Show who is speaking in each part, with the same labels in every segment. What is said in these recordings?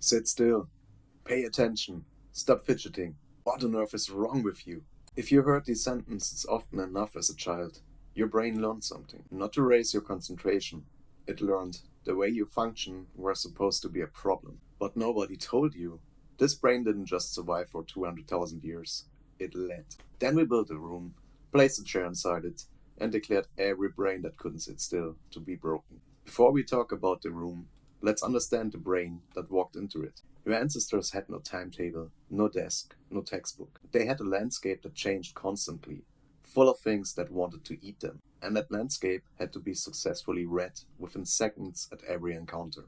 Speaker 1: Sit still. Pay attention. Stop fidgeting. What on earth is wrong with you? If you heard these sentences often enough as a child, your brain learned something. Not to raise your concentration. It learned the way you function was supposed to be a problem. But nobody told you. This brain didn't just survive for 200,000 years. It led. Then we built a room, placed a chair inside it, and declared every brain that couldn't sit still to be broken. Before we talk about the room, let's understand the brain that walked into it. Your ancestors had no timetable, no desk, no textbook. They had a landscape that changed constantly, full of things that wanted to eat them. And that landscape had to be successfully read within seconds at every encounter.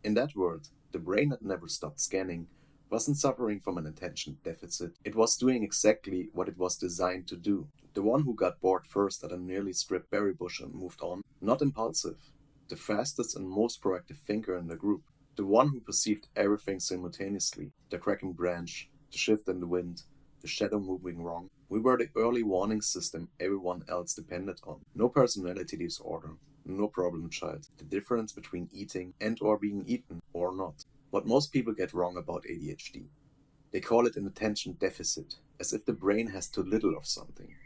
Speaker 1: In that world, the brain that never stopped scanning wasn't suffering from an attention deficit. It was doing exactly what it was designed to do. The one who got bored first at a nearly stripped berry bush and moved on, not impulsive. The fastest and most proactive thinker in the group. The one who perceived everything simultaneously. The cracking branch, the shift in the wind, the shadow moving wrong. We were the early warning system everyone else depended on. No personality disorder, no problem child. The difference between eating and or being eaten or not. What most people get wrong about ADHD. They call it an attention deficit, as if the brain has too little of something.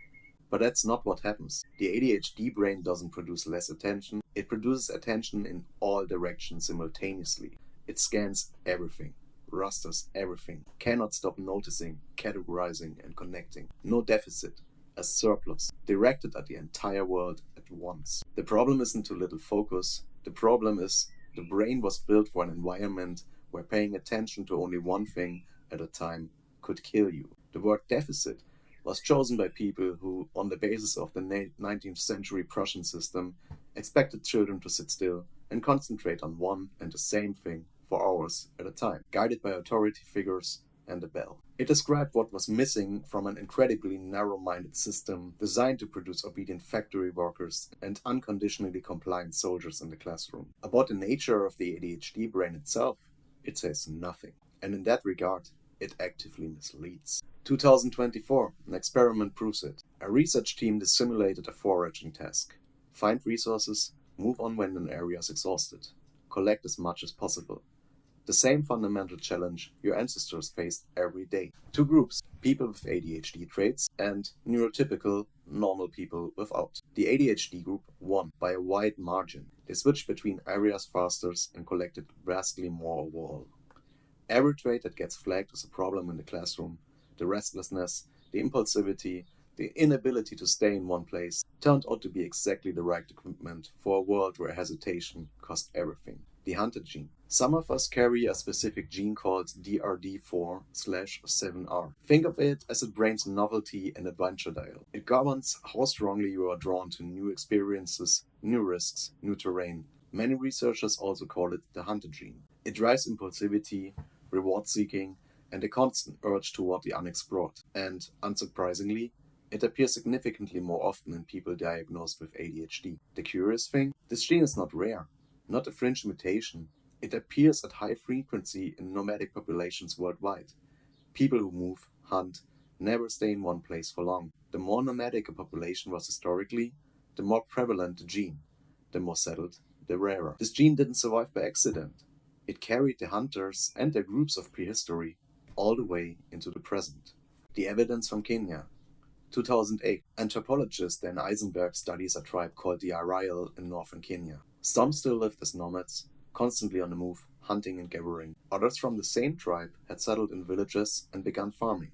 Speaker 1: But that's not what happens. The ADHD brain doesn't produce less attention, it produces attention in all directions simultaneously. It scans everything, rasters everything, cannot stop noticing, categorizing and connecting. No deficit, a surplus, directed at the entire world at once. The problem isn't too little focus, the problem is the brain was built for an environment where paying attention to only one thing at a time could kill you. The word deficit was chosen by people who, on the basis of the 19th century Prussian system, expected children to sit still and concentrate on one and the same thing for hours at a time, guided by authority figures and a bell. It described what was missing from an incredibly narrow-minded system designed to produce obedient factory workers and unconditionally compliant soldiers in the classroom. About the nature of the ADHD brain itself, it says nothing, and in that regard, it actively misleads. 2024, an experiment proves it. A research team dissimulated a foraging task. Find resources, move on when an area is exhausted, collect as much as possible. The same fundamental challenge your ancestors faced every day. Two groups, people with ADHD traits and neurotypical, normal people without. The ADHD group won by a wide margin. They switched between areas faster and collected vastly more overall. Every trait that gets flagged as a problem in the classroom, the restlessness, the impulsivity, the inability to stay in one place, turned out to be exactly the right equipment for a world where hesitation cost everything. The hunter gene. Some of us carry a specific gene called DRD4/7R. Think of it as a brain's novelty and adventure dial. It governs how strongly you are drawn to new experiences, new risks, new terrain. Many researchers also call it the hunter gene. It drives impulsivity, reward-seeking, and a constant urge toward the unexplored. And, unsurprisingly, it appears significantly more often in people diagnosed with ADHD. The curious thing, this gene is not rare, not a fringe mutation. It appears at high frequency in nomadic populations worldwide. People who move, hunt, never stay in one place for long. The more nomadic a population was historically, the more prevalent the gene. The more settled, the rarer. This gene didn't survive by accident. It carried the hunters and their groups of prehistory all the way into the present. The evidence from Kenia. 2008, anthropologist Dan Eisenberg studies a tribe called the Ariel in northern Kenya. Some still lived as nomads, constantly on the move, hunting and gathering. Others from the same tribe had settled in villages and began farming.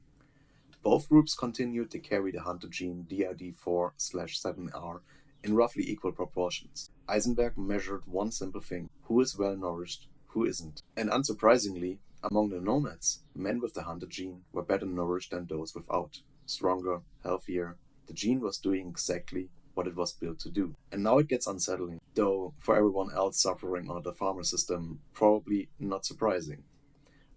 Speaker 1: Both groups continued to carry the hunter gene DRD4/7R in roughly equal proportions. Eisenberg measured one simple thing: who is well nourished, who isn't. And unsurprisingly, among the nomads, men with the hunter gene were better nourished than those without. Stronger, healthier. The gene was doing exactly what it was built to do. And now it gets unsettling, though for everyone else suffering under the farmer system, probably not surprising.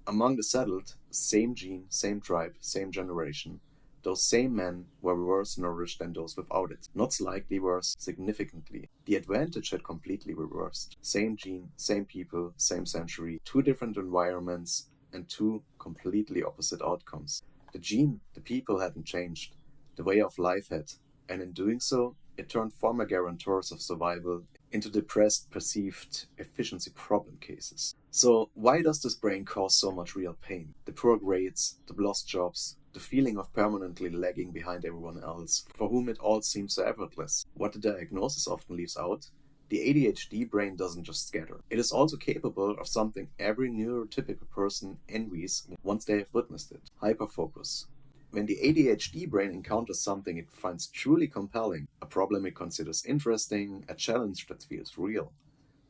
Speaker 1: Among the settled, same gene, same tribe, same generation, those same men were worse nourished than those without it. Not slightly worse, significantly. The advantage had completely reversed. Same gene, same people, same century, two different environments, and two completely opposite outcomes. The gene, the people hadn't changed. The way of life had. And in doing so, it turned former guarantors of survival into depressed, perceived efficiency problem cases. So why does this brain cause so much real pain? The poor grades, the lost jobs, the feeling of permanently lagging behind everyone else, for whom it all seems so effortless. What the diagnosis often leaves out, the ADHD brain doesn't just scatter. It is also capable of something every neurotypical person envies once they have witnessed it: hyperfocus. When the ADHD brain encounters something it finds truly compelling, a problem it considers interesting, a challenge that feels real,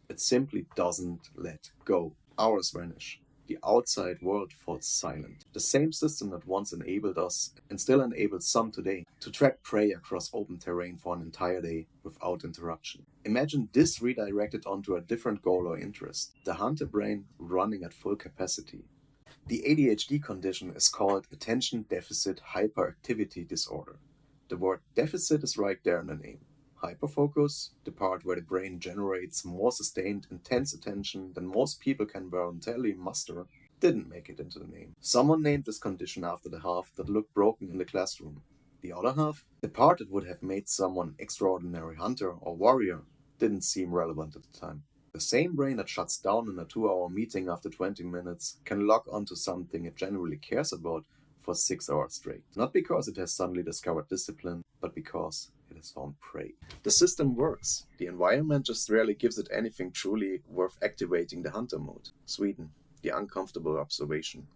Speaker 1: it simply doesn't let go. Hours vanish. The outside world falls silent. The same system that once enabled us, and still enables some today, to track prey across open terrain for an entire day without interruption. Imagine this redirected onto a different goal or interest. The hunter brain running at full capacity. The ADHD condition is called Attention Deficit Hyperactivity Disorder. The word deficit is right there in the name. Hyperfocus, the part where the brain generates more sustained, intense attention than most people can voluntarily muster, didn't make it into the name. Someone named this condition after the half that looked broken in the classroom. The other half, the part that would have made someone extraordinary hunter or warrior, didn't seem relevant at the time. The same brain that shuts down in a 2-hour meeting after 20 minutes can log onto something it genuinely cares about for 6 hours straight. Not because it has suddenly discovered discipline, but because it has found prey. The system works. The environment just rarely gives it anything truly worth activating the hunter mode. Sweden, the uncomfortable observation.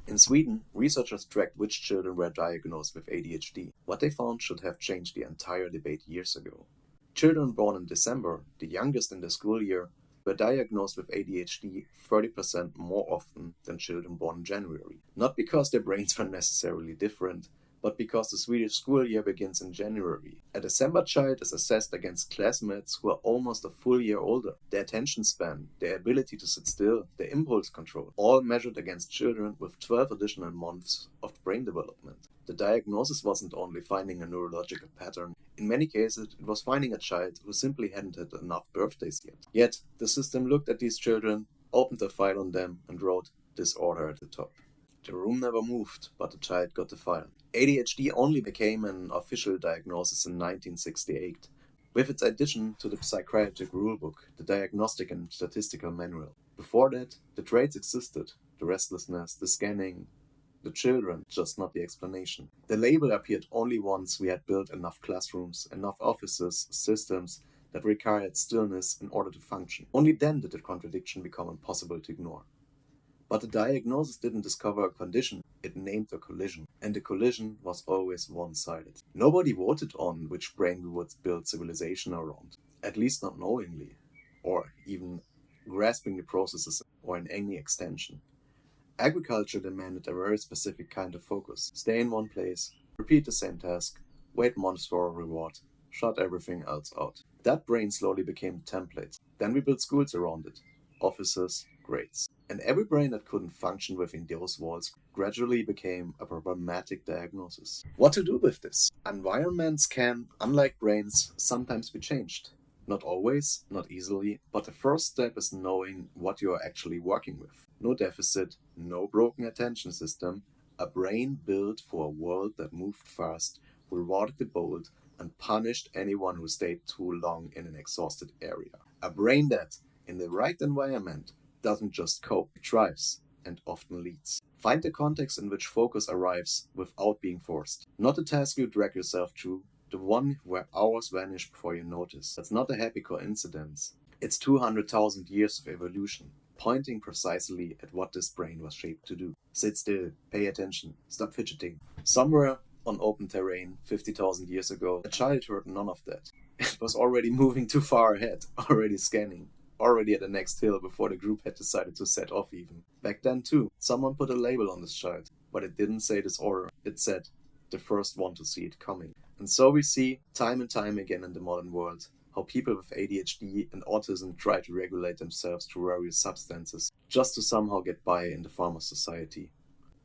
Speaker 1: In Sweden, researchers tracked which children were diagnosed with ADHD. What they found should have changed the entire debate years ago. Children born in December, the youngest in the school year, were diagnosed with ADHD 30% more often than children born in January. Not because their brains were necessarily different, but because the Swedish school year begins in January. A December child is assessed against classmates who are almost a full year older. Their attention span, their ability to sit still, their impulse control, all measured against children with 12 additional months of brain development. The diagnosis wasn't only finding a neurological pattern. In many cases, it was finding a child who simply hadn't had enough birthdays yet. Yet, the system looked at these children, opened a file on them, and wrote disorder at the top. The room never moved, but the child got the file. ADHD only became an official diagnosis in 1968, with its addition to the Psychiatric Rulebook, the Diagnostic and Statistical Manual. Before that, the traits existed: the restlessness, the scanning, the children, just not the explanation. The label appeared only once we had built enough classrooms, enough offices, systems that required stillness in order to function. Only then did the contradiction become impossible to ignore. But the diagnosis didn't discover a condition, it named a collision. And the collision was always one-sided. Nobody voted on which brain we would build civilization around, at least not knowingly, or even grasping the processes or in any extension. Agriculture demanded a very specific kind of focus. Stay in one place, repeat the same task, wait months for a reward, shut everything else out. That brain slowly became the template. Then we built schools around it, offices, grades. And every brain that couldn't function within those walls gradually became a problematic diagnosis. What to do with this? Environments can, unlike brains, sometimes be changed. Not always, not easily, but the first step is knowing what you are actually working with. No deficit, no broken attention system, a brain built for a world that moved fast, rewarded the bold, and punished anyone who stayed too long in an exhausted area. A brain that, in the right environment, doesn't just cope, it thrives, and often leads. Find the context in which focus arrives without being forced. Not the task you drag yourself through, the one where hours vanish before you notice. That's not a happy coincidence. It's 200,000 years of evolution, pointing precisely at what this brain was shaped to do. Sit still, pay attention, stop fidgeting. Somewhere on open terrain, 50,000 years ago, a child heard none of that. It was already moving too far ahead, already scanning, already at the next hill before the group had decided to set off even. Back then too, someone put a label on this child, but it didn't say disorder. It said, the first one to see it coming. And so we see, time and time again in the modern world, how people with ADHD and autism try to regulate themselves through various substances, just to somehow get by in the farmer society.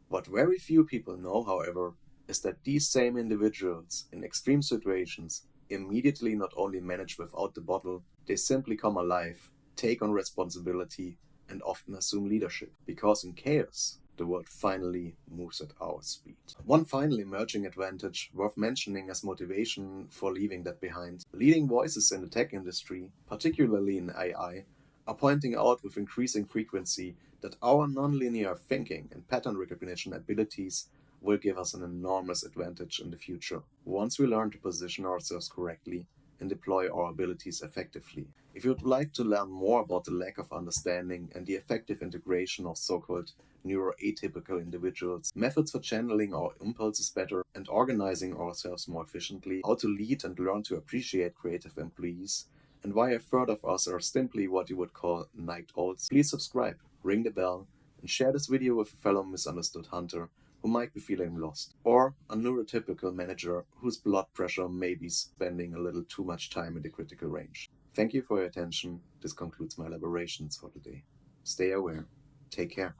Speaker 1: What very few people know, however, is that these same individuals, in extreme situations, immediately not only manage without the bottle, they simply come alive, take on responsibility, and often assume leadership. Because in chaos, the world finally moves at our speed. One final emerging advantage worth mentioning as motivation for leaving that behind. Leading voices in the tech industry, particularly in AI, are pointing out with increasing frequency that our nonlinear thinking and pattern recognition abilities will give us an enormous advantage in the future once we learn to position ourselves correctly and deploy our abilities effectively. If you would like to learn more about the lack of understanding and the effective integration of so-called neuroatypical individuals, methods for channeling our impulses better and organizing ourselves more efficiently, how to lead and learn to appreciate creative employees, and why a third of us are simply what you would call night owls, please subscribe, ring the bell, and share this video with a fellow misunderstood hunter who might be feeling lost, or a neurotypical manager whose blood pressure may be spending a little too much time in the critical range. Thank you for your attention. This concludes my elaborations for today. Stay aware. Take care.